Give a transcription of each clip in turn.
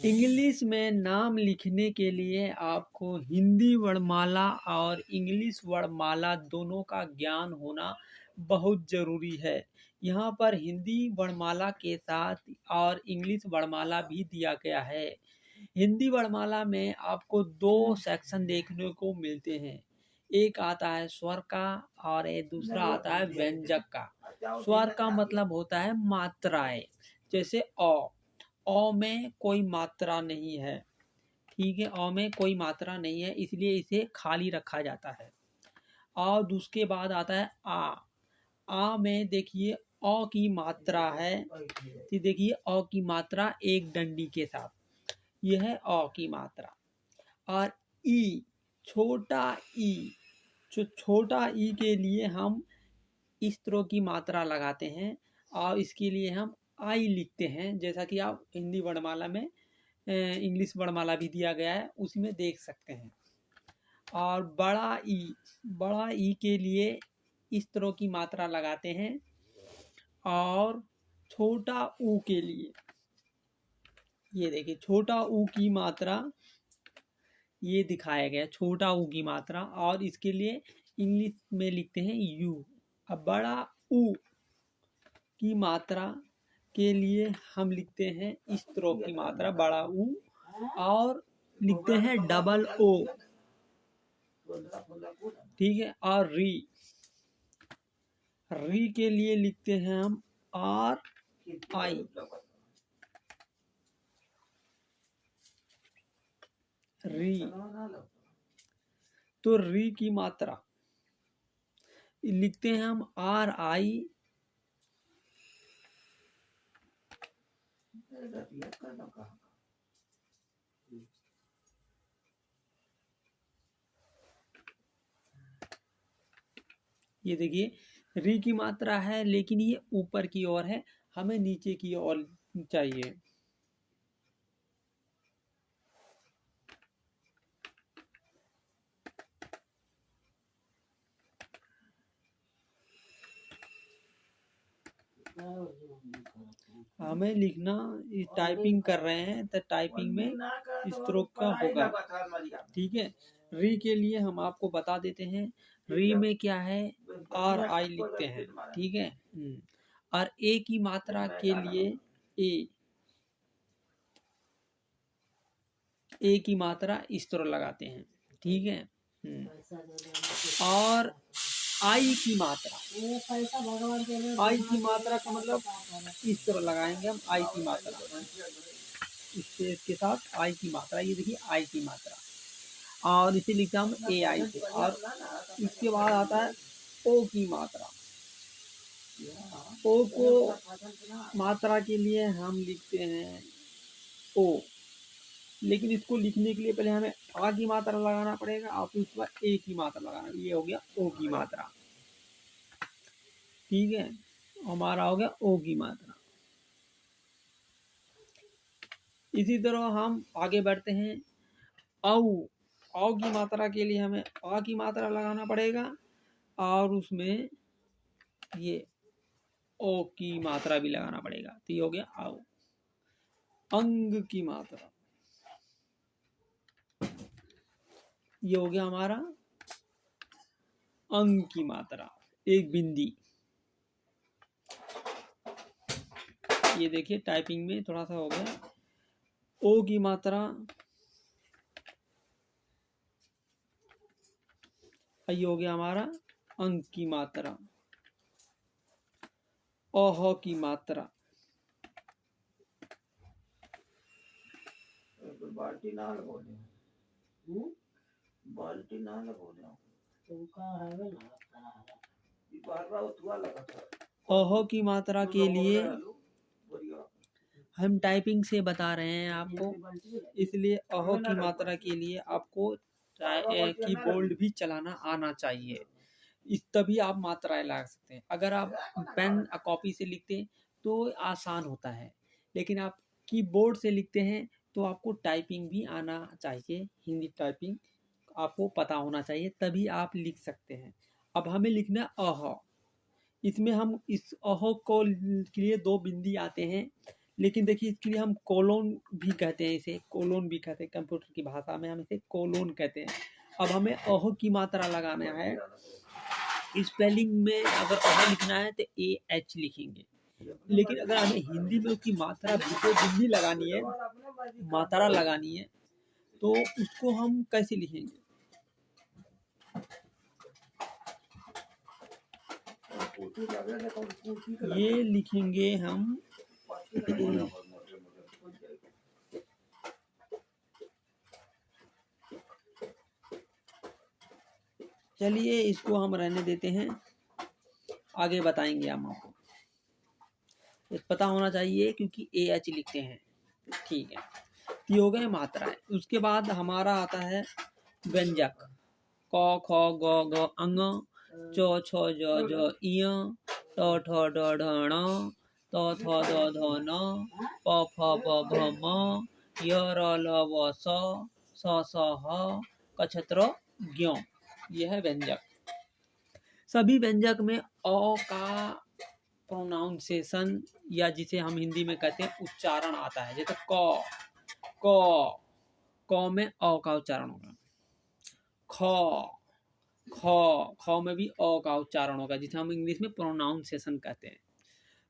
English में नाम लिखने के लिए आपको हिंदी वर्णमाला और इंग्लिश वर्णमाला दोनों का ज्ञान होना बहुत ज़रूरी है। यहाँ पर हिंदी वर्णमाला के साथ और इंग्लिश वर्णमाला भी दिया गया है। हिंदी वर्णमाला में आपको दो सेक्शन देखने को मिलते हैं। एक आता है स्वर का और एक दूसरा आता है व्यंजक का। स्वर का मतलब होता है मात्राएं, जैसे अ में कोई मात्रा नहीं है, ठीक है, अ में कोई मात्रा नहीं है, इसलिए इसे खाली रखा जाता है। और उसके बाद आता है आ में देखिए अ की मात्रा है, तो देखिए अ की मात्रा एक डंडी के साथ, यह है अ की मात्रा। और ई, छोटा ई, छोटा ई के लिए हम इस तरह की मात्रा लगाते हैं और इसके लिए हम आई लिखते हैं, जैसा कि आप हिंदी वर्णमाला में इंग्लिश वर्णमाला भी दिया गया है, उसमें देख सकते हैं। और बड़ा ई के लिए इस तरह की मात्रा लगाते हैं। और छोटा ऊ के लिए ये देखिए छोटा ऊ की मात्रा ये दिखाया गया, छोटा ऊ की मात्रा, और इसके लिए इंग्लिश में लिखते हैं यू। अब बड़ा ऊ की मात्रा के लिए हम लिखते हैं इस तरह की मात्रा, बड़ा ऊ, और लिखते हैं डबल ओ, ठीक है। और री के लिए लिखते हैं हम आर आई, री। तो री की मात्रा लिखते हैं हम आर आई, ये देखिए री की मात्रा है, लेकिन ये ऊपर की ओर है, हमें नीचे की ओर चाहिए। हमें लिखना, टाइपिंग कर रहे हैं तो टाइपिंग में इस तरह का होगा, ठीक है। री के लिए हम आपको बता देते हैं, री में क्या है, आर आई लिखते हैं, ठीक है। और ए की मात्रा के लिए ए की मात्रा इस तरह लगाते हैं, ठीक है। और आई की मात्रा का मतलब इस तरह लगाएंगे हम, आई की मात्रा इसके साथ आई की मात्रा, ये देखिए आई की मात्रा, और इसे लिखता हम ए आई से। और इसके बाद आता है ओ की मात्रा। ओ को मात्रा के लिए हम लिखते हैं ओ, लेकिन इसको लिखने के लिए पहले हमें आ की मात्रा लगाना पड़ेगा और फिर उसके बाद ए की मात्रा लगाना, ये हो गया ओ की मात्रा, ठीक है। हमारा हो गया ओ की मात्रा। इसी तरह हम आगे बढ़ते हैं। औ की मात्रा के लिए हमें आ की मात्रा लगाना पड़ेगा और उसमें ये ओ की मात्रा भी लगाना पड़ेगा, तो ये हो गया आओ। अंग की मात्रा, ये हो गया हमारा अंग की मात्रा, एक बिंदी। ये देखिए टाइपिंग में थोड़ा सा हो गया। ओ की मात्रा, ये हो गया हमारा अंग की मात्रा। ओह की मात्रा, बाल्टी ना ओह की मात्रा के लिए हम टाइपिंग से बता रहे हैं आपको, इसलिए ओह की मात्रा के लिए आपको कीबोर्ड भी चलाना आना चाहिए, इस तभी आप मात्राएं लगा सकते हैं। अगर आप पेन कॉपी से लिखते हैं तो आसान होता है, लेकिन आप कीबोर्ड से लिखते हैं तो आपको टाइपिंग भी आना चाहिए, हिंदी टाइपिंग आपको पता होना चाहिए, तभी आप लिख सकते हैं। अब हमें लिखना अह, इसमें हम इस अह को के लिए दो बिंदी आते हैं, लेकिन देखिए इसके लिए हम कोलोन भी कहते हैं, इसे कोलोन भी कहते हैं, कंप्यूटर की भाषा में हम इसे कोलोन कहते हैं। अब हमें अह की मात्रा लगाना है। स्पेलिंग में अगर अह लिखना है तो AH लिखेंगे, लेकिन अगर हमें हिंदी में उसकी मात्रा बिल्कुल लगानी है, मात्रा लगानी है, तो उसको हम कैसे लिखेंगे? ये लिखेंगे हम चलिए इसको हम रहने देते हैं, आगे बताएंगे हम आपको। पता होना चाहिए क्योंकि AH लिखते हैं, ठीक है। ये हो गए मात्राएं। उसके बाद हमारा आता है व्यंजक, क ख ग घ अंग, च छ ज झ इय, ट ठ ड ढ ण, त थ द ध न, प फ ब भ म, य र ल व स, स स ह, क छ त्र ज्ञ। यह है व्यंजक। सभी व्यंजक में अ का प्रोनाउंसिएशन या जिसे हम हिंदी में कहते हैं उच्चारण आता है। जैसे क में अ का उच्चारण होगा, ख में भी अ का उच्चारण होगा, जिसे हम इंग्लिश में प्रोनाउंसिएशन कहते हैं।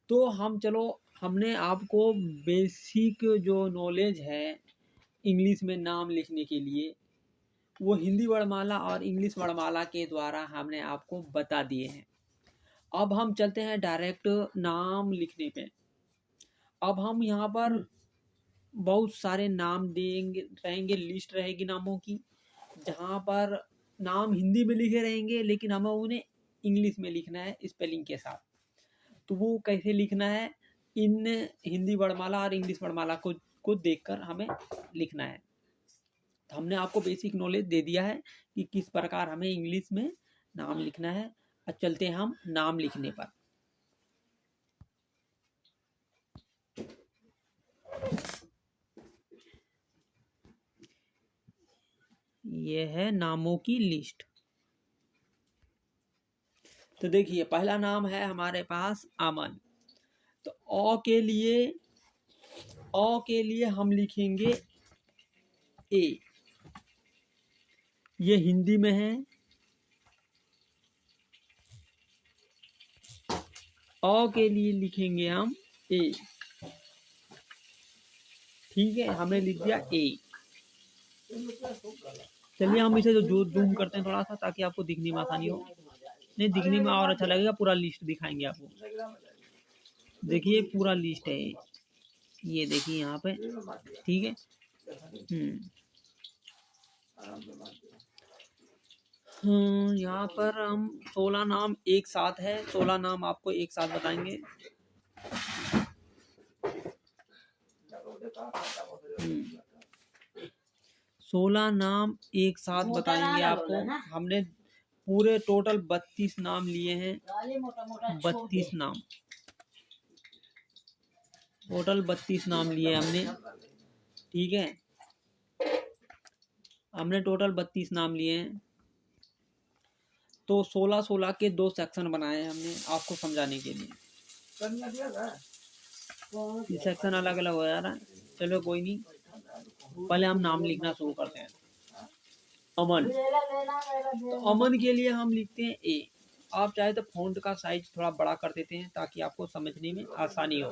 तो हमने आपको बेसिक जो नॉलेज है इंग्लिश में नाम लिखने के लिए, वो हिंदी वर्णमाला और इंग्लिश वर्णमाला के द्वारा हमने आपको बता दिए हैं। अब हम चलते हैं डायरेक्ट नाम लिखने पे। अब हम यहाँ पर बहुत सारे नाम देंगे, रहेंगे, लिस्ट रहेगी नामों की, जहाँ पर नाम हिंदी में लिखे रहेंगे लेकिन हमें उन्हें इंग्लिश में लिखना है स्पेलिंग के साथ। तो वो कैसे लिखना है, इन हिंदी वर्णमाला और इंग्लिश वर्णमाला को देखकर हमें लिखना है। तो हमने आपको बेसिक नॉलेज दे दिया है कि किस प्रकार हमें इंग्लिश में नाम लिखना है। अब चलते हैं हम नाम लिखने पर। यह है नामों की लिस्ट। तो देखिए पहला नाम है हमारे पास अमन। तो अ के लिए हम लिखेंगे ए, ये हिंदी में है। अ के लिए लिखेंगे हम ए, ठीक है, हमने लिख दिया ए। चलिए हम इसे जो जूम करते हैं थोड़ा सा, ताकि आपको दिखने में आसानी हो। नहीं, दिखने में और अच्छा लगेगा, पूरा लिस्ट दिखाएंगे आपको। देखिए पूरा लिस्ट है ये देखिए यहाँ पे, ठीक है। यहाँ पर हम 16 नाम एक साथ है, 16 नाम आपको एक साथ बताएंगे। 16 नाम एक साथ बताएंगे आपको। हमने पूरे टोटल 32 नाम लिए हैं, 32 नाम, टोटल 32 नाम लिए हमने, ठीक है। हमने टोटल 32 नाम लिए हैं। तो 16-16 के 2 सेक्शन बनाए हैं हमने आपको समझाने के लिए। ये सेक्शन अलग अलग हो जा रहा है, चलो कोई नहीं, पहले हम नाम लिखना शुरू करते हैं। अमन, तो अमन के लिए हम लिखते हैं ए। आप चाहे तो फ़ॉन्ट का साइज थोड़ा बड़ा कर देते हैं ताकि आपको समझने में आसानी हो।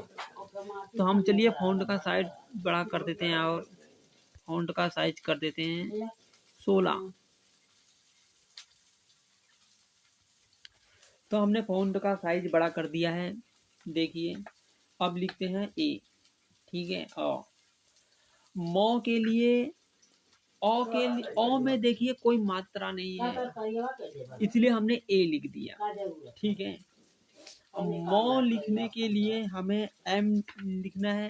तो हम चलिए फ़ॉन्ट का साइज बड़ा कर देते हैं और फ़ॉन्ट का साइज कर देते हैं 16। तो हमने फ़ॉन्ट का साइज बड़ा कर दिया है, देखिए। अब लिखते हैं ए, ठीक है। मौ के लिए अ में देखिए कोई मात्रा नहीं है, इसलिए हमने ए लिख दिया, ठीक है। मौ लिखने के लिए हमें एम लिखना है,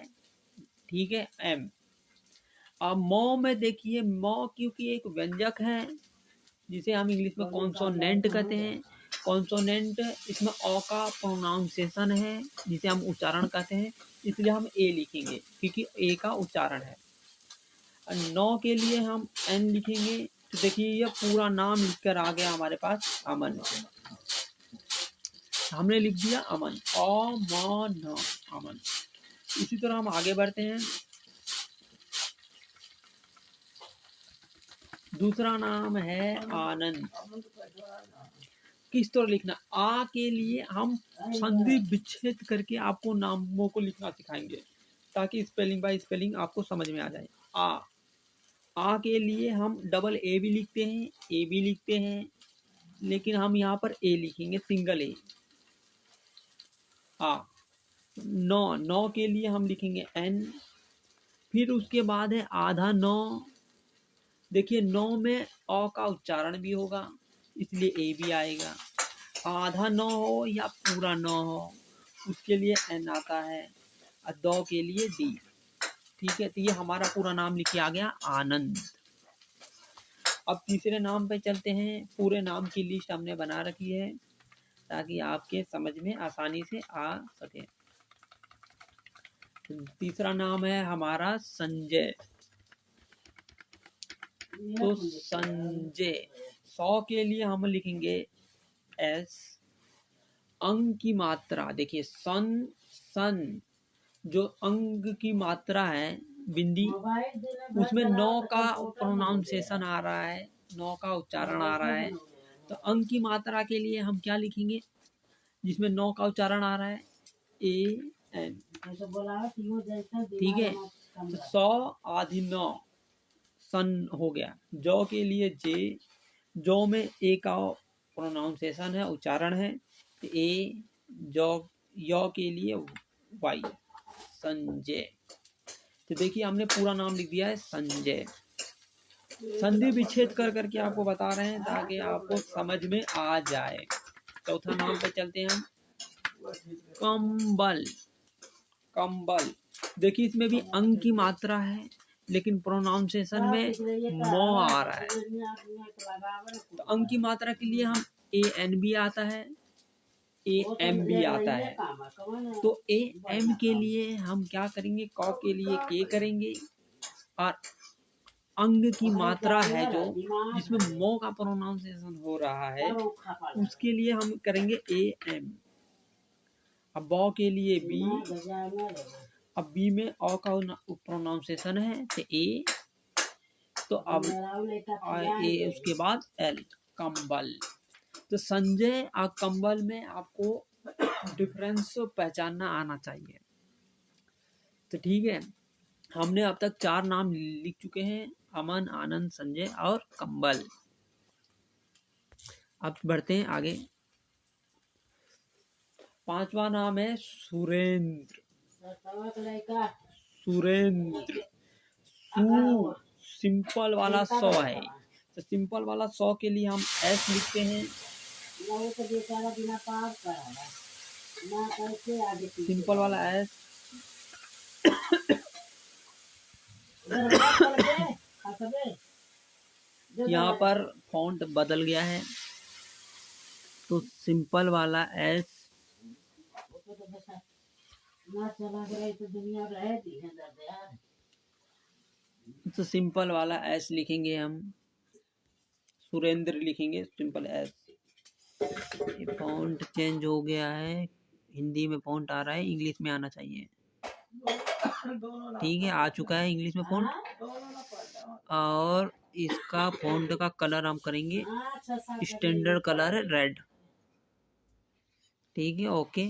ठीक है, एम। अब मौ में देखिए, मौ क्योंकि एक व्यंजक है जिसे हम इंग्लिश में कॉन्सोनेंट कहते हैं। कॉन्सोनेंट, इसमें अ का प्रोनाउंसिएशन है जिसे हम उच्चारण कहते हैं, इसलिए हम ए लिखेंगे क्योंकि ए का उच्चारण है। नौ के लिए हम एन लिखेंगे। तो देखिए ये पूरा नाम लिखकर आ गया हमारे पास अमन। हमने लिख दिया अमन, अ म न, अमन। इसी तरह हम आगे बढ़ते हैं। दूसरा नाम है आनंद। किस तरह लिखना, आ के लिए हम संधि विच्छेद करके आपको नामों को लिखना सिखाएंगे ताकि स्पेलिंग बाय स्पेलिंग आपको समझ में आ जाए। आ के लिए हम डबल ए भी लिखते हैं, ए भी लिखते हैं, लेकिन हम यहाँ पर ए लिखेंगे, सिंगल ए। आ। नौ के लिए हम लिखेंगे एन। फिर उसके बाद है आधा नौ। देखिए 9 में अ का उच्चारण भी होगा, इसलिए ए भी आएगा। आधा 9 हो या पूरा 9 हो, उसके लिए एन आता है, और 2 के लिए डी। ठीक है, तो ये हमारा पूरा नाम लिखे आ गया आनंद। अब तीसरे नाम पे चलते हैं। पूरे नाम की लिस्ट हमने बना रखी है ताकि आपके समझ में आसानी से आ सके। तीसरा नाम है हमारा संजय। तो संजय, 100 के लिए हम लिखेंगे एस। अंग की मात्रा देखिए, सन जो अंग की मात्रा है बिंदी, उसमें 9 का प्रोनाउंसिएशन आ रहा है, 9 का उच्चारण आ रहा है। तो अंग की मात्रा के लिए हम क्या लिखेंगे जिसमें 9 का उच्चारण आ रहा है, ए एन। ठीक है, तो 100 आधी 9 सन हो गया। जौ के लिए जे, जौ में ए का प्रोनाउंसिएशन है, उच्चारण है, तो ए। जौ, यौ के लिए वाई, संजय। तो देखिए हमने पूरा नाम लिख दिया है संजय। संधि विच्छेद कर करके आपको बता रहे हैं ताकि आपको समझ में आ जाए। चौथा नाम पे चलते हैं हम, कंबल। कंबल, देखिए इसमें भी अंग की मात्रा है, लेकिन प्रोनाउंसिएशन में मो आ रहा है। तो अंग की मात्रा के लिए हम ए एन भी आता है, ए एम भी आता है। तो ए एम के लिए हम क्या करेंगे, क के लिए के करेंगे, और अंग की मात्रा है जो जिसमें मो का प्रोनाउंसिएशन हो रहा है, उसके लिए हम करेंगे ए एम। अब बौ के लिए बी, अब बी में अ का प्रोनाउंसिएशन है, तो ए। तो अब ए उसके बाद एल, कंबल। तो संजय और कंबल में आपको डिफरेंस पहचानना आना चाहिए। तो ठीक है, हमने अब तक 4 नाम लिख चुके हैं, अमन, आनंद, संजय और कंबल। अब बढ़ते हैं आगे। 5वां नाम है सुरेंद्र। सुरेंद्र, सू सिंपल वाला 100 है, तो सिंपल वाला 100 के लिए हम एस लिखते हैं। सिंपल वाला एस। यहाँ पर फॉन्ट बदल गया है, तो सिंपल वाला एस। तो सिंपल वाला एस लिखेंगे हम, सुरेंद्र लिखेंगे सिंपल एस। ये फॉन्ट चेंज हो गया है, हिंदी में फॉन्ट आ रहा है, इंग्लिश में आना चाहिए। ठीक है, आ चुका है इंग्लिश में फॉन्ट। और इसका फॉन्ट का कलर हम करेंगे स्टैंडर्ड कलर है, रेड। ठीक है, ओके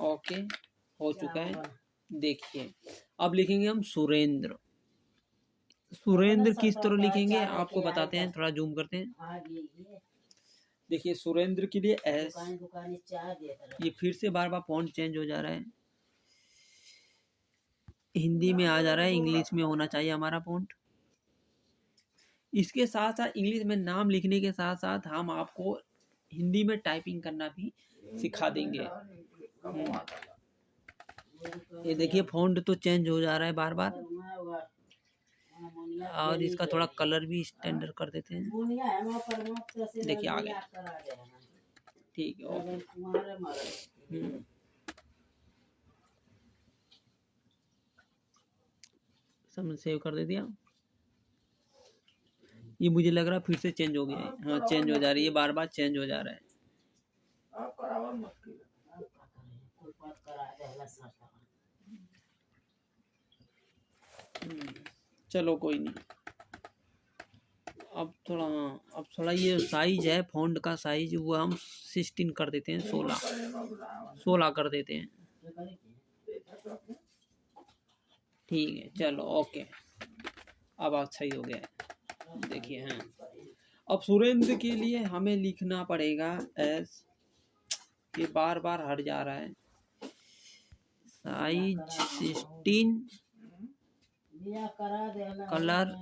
ओके, हो चुका है। देखिए अब लिखेंगे हम सुरेंद्र। सुरेंद्र किस तरह लिखेंगे आपको बताते हैं, थोड़ा जूम करते हैं। देखिए सुरेंद्र के लिए एस, ये फिर से बार बार फॉन्ट चेंज हो जा रहा है, हिंदी में आ जा रहा है, इंग्लिश में होना चाहिए हमारा फॉन्ट। इसके साथ साथ इंग्लिश में नाम लिखने के साथ साथ हम आपको हिंदी में टाइपिंग करना भी सिखा देंगे। ये देखिए फॉन्ट तो चेंज हो जा रहा है बार बार, और इसका थोड़ा कलर भी स्टैंडर्ड कर देते हैं। देखिए आ गया, ठीक है, ओके। सब सेव कर दे दिया। ये मुझे लग रहा है फिर से चेंज हो गया है, हाँ चेंज हो जा रही है, बार बार चेंज हो जा रहा है। चलो कोई नहीं। अब थोड़ा, हाँ, अब थोड़ा ये साइज है फ़ॉन्ट का साइज, वो हम 16 कर देते हैं, 16 कर देते हैं। ठीक है, चलो ओके, अब आज सही हो गया है। देखिए, हाँ, अब सुरेंद्र के लिए हमें लिखना पड़ेगा एस, ये बार बार हट जा रहा है, size 16, colour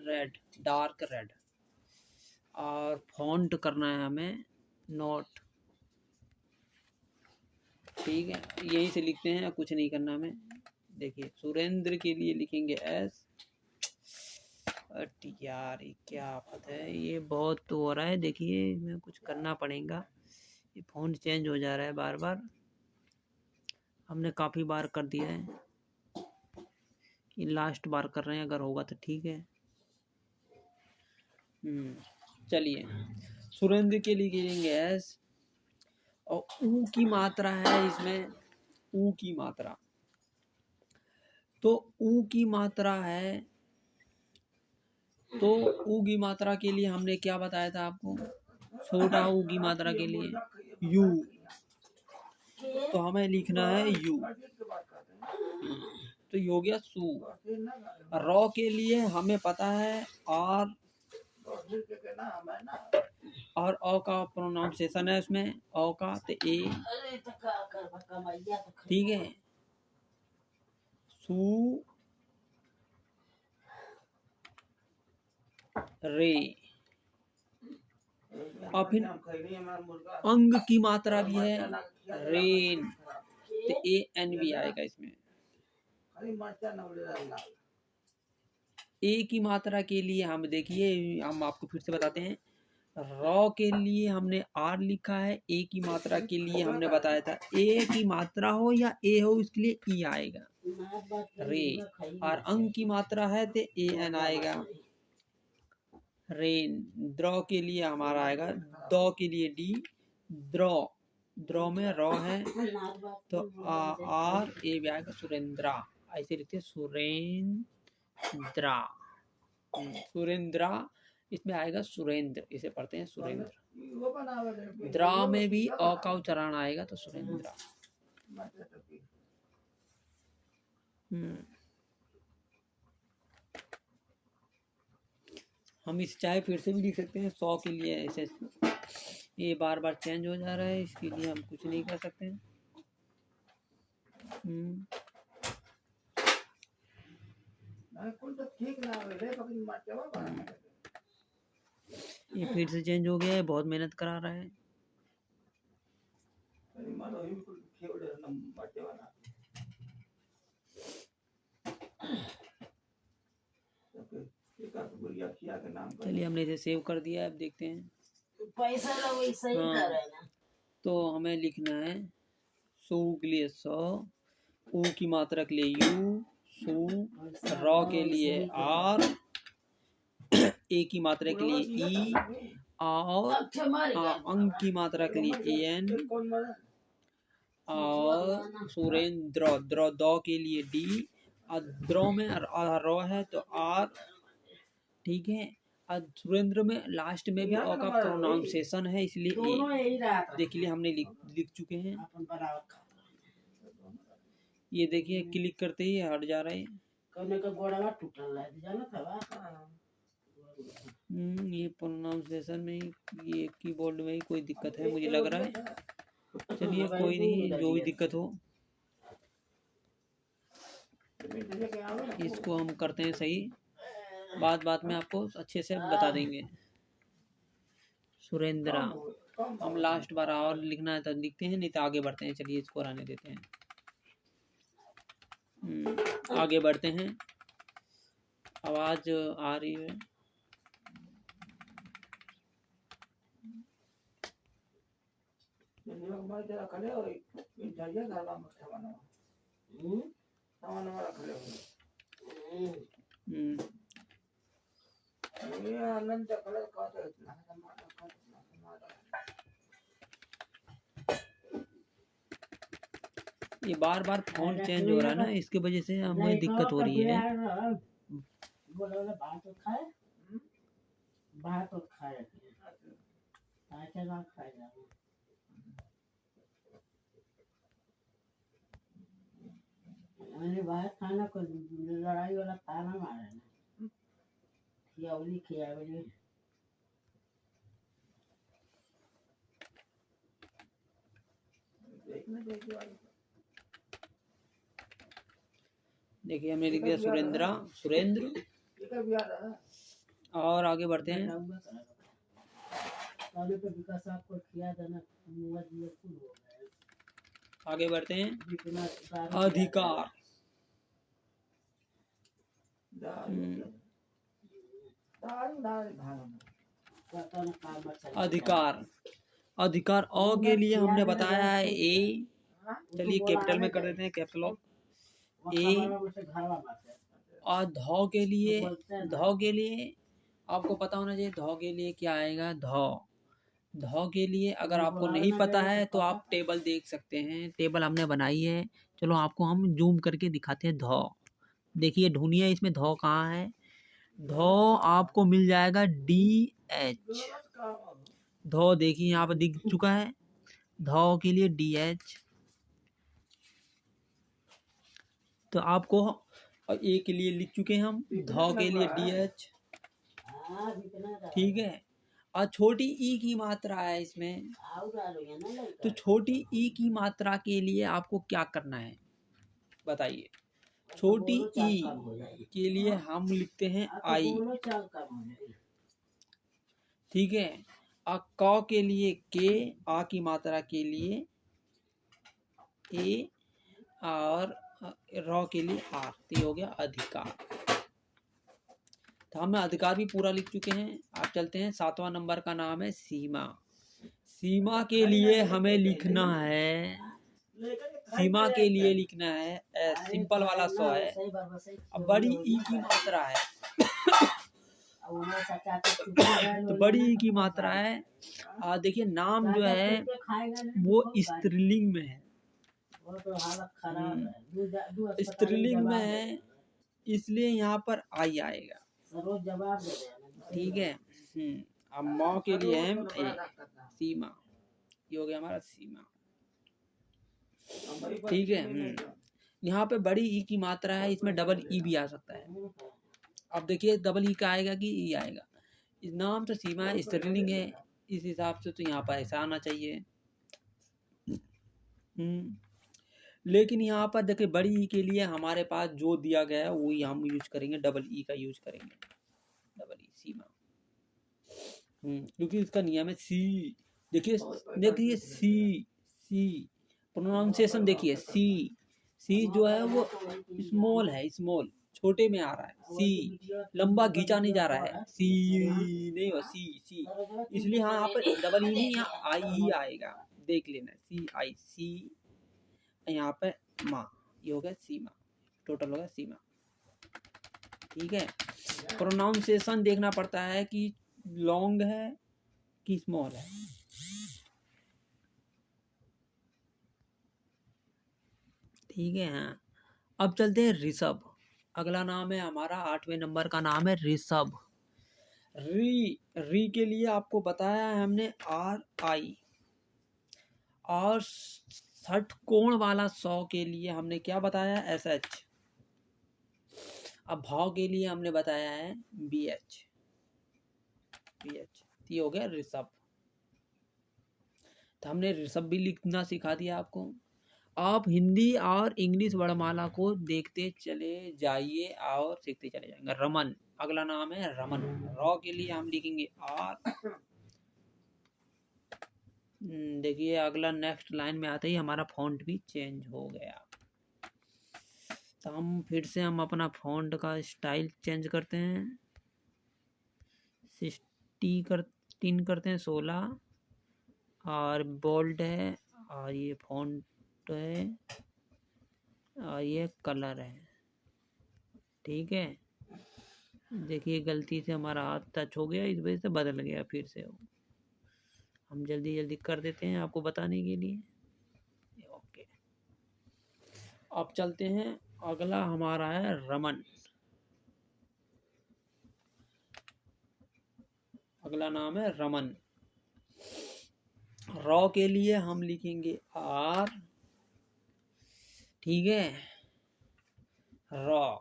red, dark red, और फॉन्ट करना है हमें नोट। ठीक है, यहीं से लिखते हैं, कुछ नहीं करना हमें। देखिए सुरेंद्र के लिए लिखेंगे एस। यार ये क्या बात है, ये बहुत हो रहा है, देखिए मैं कुछ करना पड़ेगा, ये फ़ॉन्ट चेंज हो जा रहा है बार बार, हमने काफ़ी बार कर दिया है, ये लास्ट बार कर रहे हैं, अगर होगा तो ठीक है। चलिए, सुरेंद्र के लिए लिखेंगे एस, और ऊ की मात्रा है इसमें, ऊ की मात्रा, तो ऊ की मात्रा है, तो ऊ की मात्रा के लिए हमने क्या बताया था आपको, छोटा ऊ की मात्रा के लिए यू, तो हमें लिखना है यू, तो ये हो गया सू। रॉ के लिए हमें पता है आर, और अ का प्रोनाउंसिएशन है उसमें, अ का तो ए, ठीक है, सू रे। और फिर अंग की मात्रा भी है रेन, तो ए एन भी आएगा इसमें। ए की मात्रा के लिए हम देखिए, हम आपको फिर से बताते हैं, रॉ के लिए हमने आर लिखा है, ए की मात्रा के लिए हमने बताया था, ए की मात्रा हो या ए हो इसके लिए ई आएगा रे, और अंग की मात्रा है तो ए एन आएगा रेन। द्रौ के लिए हमारा आएगा, दौ के लिए डी, द्रौ, द्रौ में रॉ है तो आर ए भी आएगा, सुरेंद्रा, ऐसे लिखते हैं सुरेंद्रा, सुरेंद्रा, इसमें आएगा सुरेंद्र, इसे पढ़ते हैं सुरेंद्र। द्रा में भी अ का उच्चारण आएगा तो सुरेंद्रा। हम इस चाहे फिर से भी लिख सकते हैं, 100 के लिए ऐसे, ये बार बार चेंज हो जा रहा है, इसके लिए हम कुछ नहीं कर सकते हैं। ये फिर से चेंज हो गया है, बहुत मेहनत करा रहा है। चलिए हमने इसे सेव कर दिया है, अब देखते हैं पैसा सही कर है ना। तो हमें लिखना है सू के लिए सौ, ऊ की मात्रा के लिए यू, सू, रॉ के लिए आर, ए की मात्रा के लिए ई, और अंग की मात्रा के लिए ए एन, और सुरेंद्र, द्र दौ के लिए डी, और द्रो में रॉ है तो आर, ठीक है, और सुरेंद्र में लास्ट में भी अ का प्रोनाउंसिएशन है, इसलिए ए, देखिए हमने लिख चुके हैं। ये देखिए क्लिक करते ही हट जा रहा है, ये प्रोनाउंसिएशन में ही, ये कीबोर्ड में ही कोई दिक्कत है मुझे लग रहा है। चलिए कोई नहीं, जो भी दिक्कत हो इसको हम करते हैं सही, बात में आपको अच्छे से बता देंगे। सुरेंद्रा, हम लास्ट बार और लिखना है तो लिखते हैं, नहीं तो आगे बढ़ते हैं। चलिए इसको रहने देते हैं, आगे बढ़ते हैं। आवाज आ रही है, ये बार बार फ़ोन चेंज हो रहा है ना, इसकी वजह से हमें दिक्कत हो रही है। देखिए हमने लिख दिया सुरेंद्र। और आगे बढ़ते हैं। आगे बढ़ते हैं। अधिकार। अधिकार। अधिकार अ के लिए हमने बताया है ए। चलिए कैपिटल में कर देते हैं, कैपिटल लॉक ए। और ध के लिए आपको पता होना चाहिए। ध के लिए क्या आएगा? ध के लिए अगर आपको नहीं पता है तो आप टेबल देख सकते हैं, टेबल हमने बनाई है। चलो आपको हम जूम करके दिखाते हैं। ध देखिए, ढूंढिए इसमें ध कहाँ है। ध आपको मिल जाएगा DH। ध देखिए यहाँ पर दिख चुका है। ध के लिए DH। तो आपको ए के लिए लिख चुके हैं हम, ध के लिए DH। ठीक है। और छोटी ई की मात्रा है इसमें, तो छोटी ई की मात्रा के लिए आपको क्या करना है बताइए। छोटी ई के लिए हम लिखते हैं आई। ठीक है। और क के लिए के, आ की मात्रा के लिए ए, और र के लिए आर। तो हो गया अधिकार। तो हम अधिकार भी पूरा लिख चुके हैं। आप चलते हैं, 7वां नंबर का नाम है सीमा। सीमा के लिए हमें लिखना है, सीमा के लिए लिखना है सिंपल वाला सौ है। अब बड़ी ई की मात्रा है तो बड़ी ई की मात्रा है। देखिए नाम जो है वो स्त्रीलिंग में है, स्त्रीलिंग में है, इसलिए यहाँ पर आई आएगा। ठीक है। अब माँ के लिए है सीमा। ये हो गया हमारा सीमा। ठीक है। यहाँ पे बड़ी ई की मात्रा है, इसमें डबल ई भी आ सकता है। अब देखिए डबल ई का आएगा कि ई आएगा। इस नाम तो सीमा स्त्रीलिंग है, इस हिसाब से तो यहाँ पर ऐसा आना चाहिए। लेकिन यहाँ पर देखिए बड़ी ई के लिए हमारे पास जो दिया गया है वही हम यूज करेंगे, डबल ई का यूज करेंगे। डबल ई सीमा। क्योंकि इसका नियम है सी। देखिए सी प्रोनाउंसिएशन देखिए। सी जो है वो स्मॉल है, स्मॉल छोटे में आ रहा है। सी लंबा घिंचा नहीं जा रहा है। सी नहीं हो, सी। इसलिए हाँ यहाँ पर डबल ई नहीं, यहाँ आई ही आएगा। देख लेना, सी यहाँ पे माँ। ये हो गया सीमा। टोटल हो गया सीमा। ठीक है। प्रोनाउंसिएशन देखना पड़ता है कि लॉन्ग है कि स्मॉल है। ठीक है। हाँ, अब चलते हैं ऋषभ। अगला नाम है हमारा 8वें नंबर का नाम है ऋषभ। री के लिए आपको बताया है हमने RI। और षटकोण वाला 100 के लिए हमने क्या बताया? SH। अब भाव के लिए हमने बताया है BH। ये हो गया ऋषभ। तो हमने ऋषभ भी लिखना सिखा दिया आपको। आप हिंदी और इंग्लिश वर्णमाला को देखते चले जाइए और सीखते चले जाएंगे। रमन अगला नाम है रमन। र के लिए हम लिखेंगे R। देखिए अगला नेक्स्ट लाइन में आते ही हमारा फॉन्ट भी चेंज हो गया। तो हम फिर से अपना फॉन्ट का स्टाइल चेंज करते हैं। 13 करते हैं, 16 और बोल्ड है, और ये फॉन्ट है, और ये कलर है। ठीक है। देखिए गलती से हमारा हाथ टच हो गया, इस वजह से बदल गया फिर से। हम जल्दी कर देते हैं आपको बताने के लिए। ओके। अब चलते हैं, अगला हमारा है रमन। अगला नाम है रमन। रॉ के लिए हम लिखेंगे आर, ठीक है, रॉ।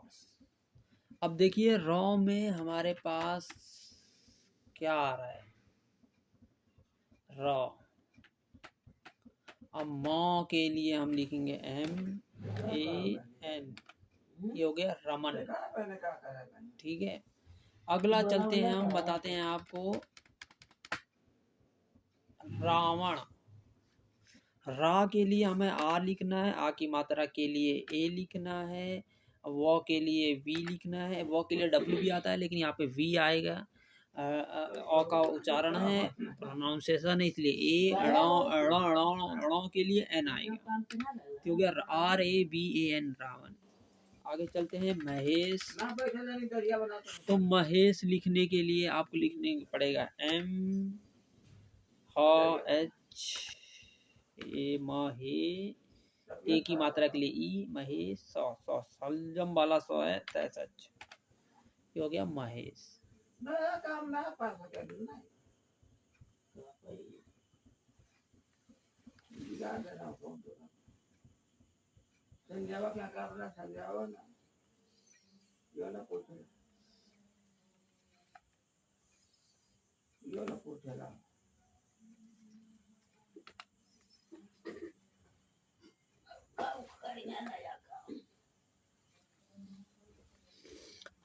अब देखिए रॉ में हमारे पास क्या आ रहा है, रॉ। अब मॉ के लिए हम लिखेंगे MAN, ये हो गया रमन, ठीक है। अगला चलते हैं, हम बताते हैं आपको रावण। रा के लिए हमें आर लिखना है, आ की मात्रा के लिए ए लिखना है, वो के लिए वी लिखना है। वो के लिए डब्ल्यू भी आता है लेकिन यहाँ पे वी आएगा। ओ का उच्चारण है, प्रोनाउंसिएशन है, इसलिए ए अड़ा के लिए एन आएगा, तो हो गया RAVAN, रावण। आगे चलते हैं महेश। तो महेश लिखने के लिए आपको लिखने पड़ेगा MH, ए महे, ए की मात्रा के लिए ई, महेश, सौ सलजम वाला सौ है, सच, ये हो गया महेश। क्या कर रहा समझाओ ना, यो ना पूछेगा।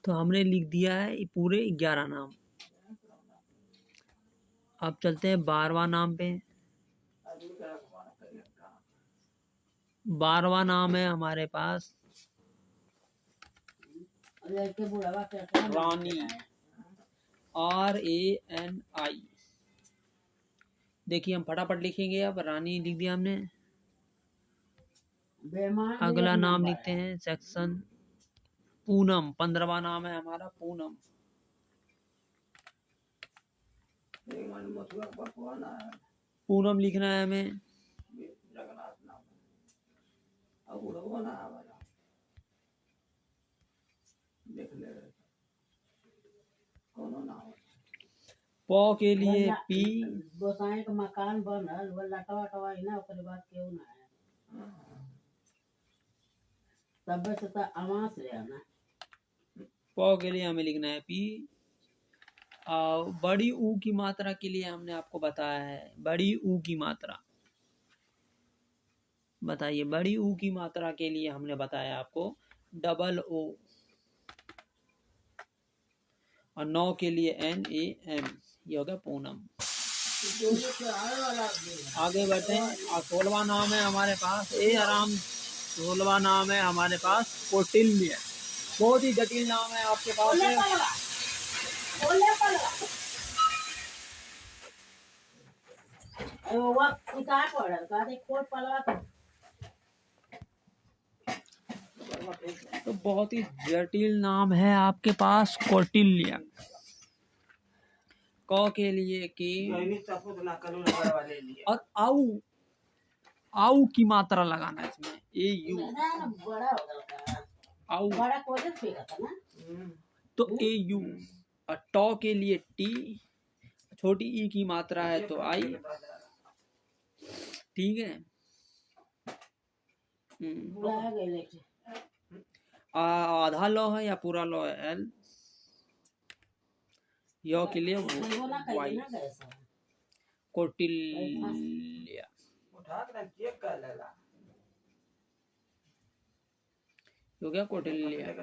तो हमने लिख दिया है ये पूरे 11 नाम। अब चलते हैं 12वां नाम पे। 12वां नाम है हमारे पास रानी, RANI। देखिए हम फटाफट लिखेंगे। अब रानी लिख दिया हमने। अगला नाम लिखते हैं सेक्शन पूनम। 15वां नाम है हमारा पूनम। पूनम लिखना है हमें। पौ के लिए पी, गोसाई का मकान बनल वो लटवा टवाई ना, ओकरे बाद केहू ना है, तबे से तो आवास है ना। पौ के लिए हमें लिखना है पी। बड़ी ऊ की मात्रा के लिए हमने आपको बताया है, बड़ी ऊ की मात्रा बताइए। बड़ी ऊ की मात्रा के लिए हमने बताया आपको डबल ओ, और 9 के लिए NAM, ये हो गया पूनम। आगे बढ़ते हैं। 16वां नाम है हमारे पास आराम। 16वां नाम है हमारे पास कौटिल्य। बहुत ही जटिल नाम है आपके पास है। तो बहुत ही जटिल नाम है आपके पास कौटिल्य। क के लिए के, और आऊ, आऊ की मात्रा लगाना है इसमें, AU, आऊ, तो AU। और टॉ के लिए टी, छोटी ई की मात्रा है तो आई, ठीक है। आधा लौ है या पूरा लौ है L, यो के लिए वाई, कौटिल्य। हो गया कौटिल्य,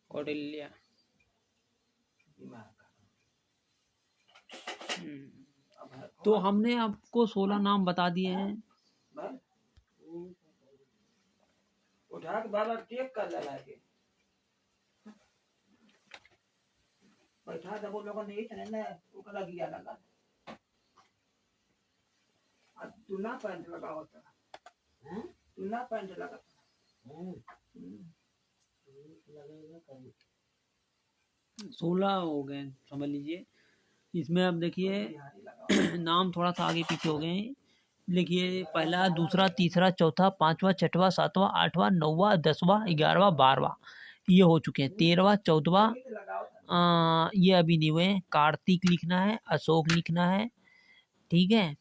कौटिल्य। तो हमने आपको 16 नाम बता दिए हैं। उठा के बार चेक कर लेना के बैठा दबो लोग नहीं चले ना, ओकरा गिया लगा आ तुना पैंट लगा होता हैं, तुना पैंट लगा लगेगा कहीं 16 हो गए समझ लीजिए। इसमें अब देखिए नाम थोड़ा सा आगे पीछे हो गए। लिखिए, पहला, दूसरा, तीसरा, चौथा, पांचवा, छठवा, सातवां, आठवां, नौवां, 10वां, 11वां, 12वां, ये हो चुके हैं। 13वां, 14वां ये अभी नहीं हुए। कार्तिक लिखना है, अशोक लिखना है, ठीक है।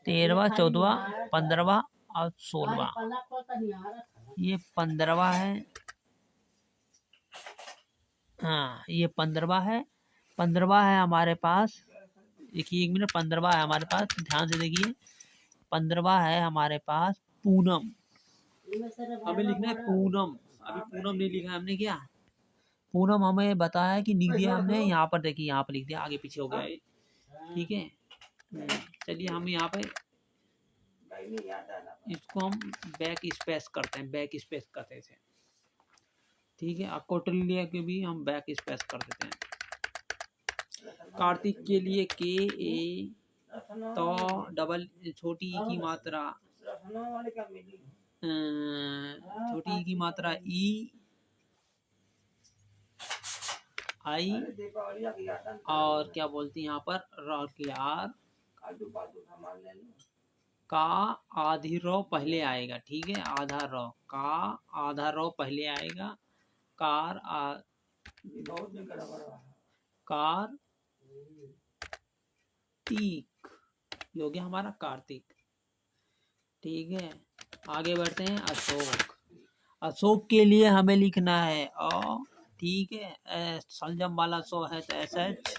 13वां, 14वां, 15वां और 16वां, ये 15वां है। हाँ, ये 15वां है। 15वां है हमारे पास, देखिए 1 मिनट, 15वां है हमारे पास, ध्यान से देखिए। 15वां है हमारे पास पूनम, हमें लिखना है पूनम। अभी पूनम नहीं लिखा है हमने, क्या पूनम हमें बताया है कि लिख दिया हमने, यहाँ पर देखिए, यहाँ पर लिख दिया, आगे पीछे हो गया है, ठीक है। चलिए हम यहाँ पे इसको हम बैक स्पेस करते हैं, बैक स्पेस करते थे, ठीक है। कौटिल्य के भी हम बैक स्पेस कर देते हैं। कार्तिक के लिए के ए, तो डबल छोटी ई की मात्रा, छोटी ई की मात्रा ई, आई, और क्या बोलते हैं यहाँ पर र के आर, का आधी रो पहले आएगा, ठीक है। आधा रो का, आधा रो पहले आएगा। कार कार तीक, ये हो गया हमारा कार्तिक, ठीक है। आगे बढ़ते हैं। अशोक, अशोक के लिए हमें लिखना है अ, ठीक है। संजम वाला सो है तो एस एच,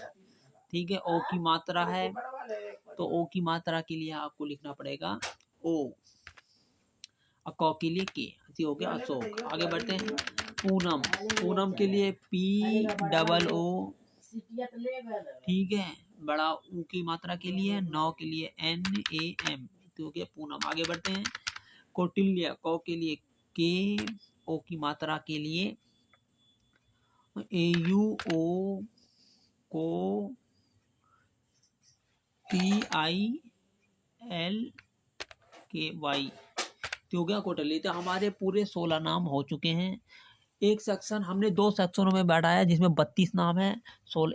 ठीक है। ओ की मात्रा है तो ओ की मात्रा के लिए आपको लिखना पड़ेगा ओ, क के लिए के, हो गया अशोक। आगे बढ़ते हैं। पूनम, पूनम के लिए पी डबल ओ, ठीक है। बड़ा ऊ की मात्रा के लिए, नौ के लिए एन ए एम, तो हो गया पूनम। आगे बढ़ते हैं। कौटिल्य, क के लिए के, ओ की मात्रा के लिए ए यू ओ, को, टी आई एल के वाई, तो हो गया कौटिल्य। तो हमारे पूरे 16 नाम हो चुके हैं। एक सेक्शन हमने 2 सेक्शनों में बांटा है, जिसमें 32 नाम है।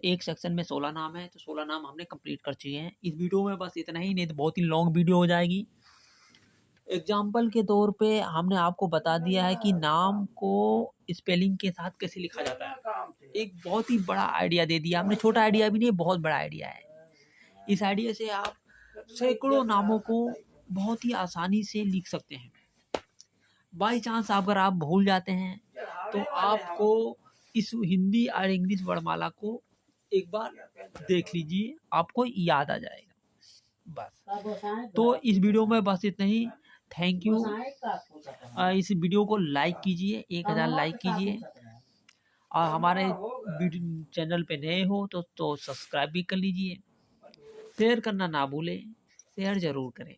एक सेक्शन में 16 नाम है, तो 16 नाम हमने कंप्लीट कर चुके हैं। इस वीडियो में बस इतना ही, नहीं तो बहुत ही लॉन्ग वीडियो हो जाएगी। एग्जाम्पल के तौर पे हमने आपको बता दिया है कि नाम को स्पेलिंग के साथ कैसे लिखा जाता है। एक बहुत ही बड़ा आइडिया दे दिया हमने, छोटा आइडिया भी नहीं, बहुत बड़ा आइडिया है। इस आइडिया से आप सैकड़ों नामों को बहुत ही आसानी से लिख सकते हैं। बाई चांस अगर आप भूल जाते हैं तो आपको इस हिंदी और इंग्लिश वर्णमाला को एक बार देख लीजिए, आपको याद आ जाएगा बस। तो इस वीडियो में बस इतना ही। Thank you. इस वीडियो को लाइक कीजिए, 1000 लाइक कीजिए, और हमारे चैनल पे नए हो तो सब्सक्राइब भी कर लीजिए। शेयर करना ना भूलें, शेयर जरूर करें।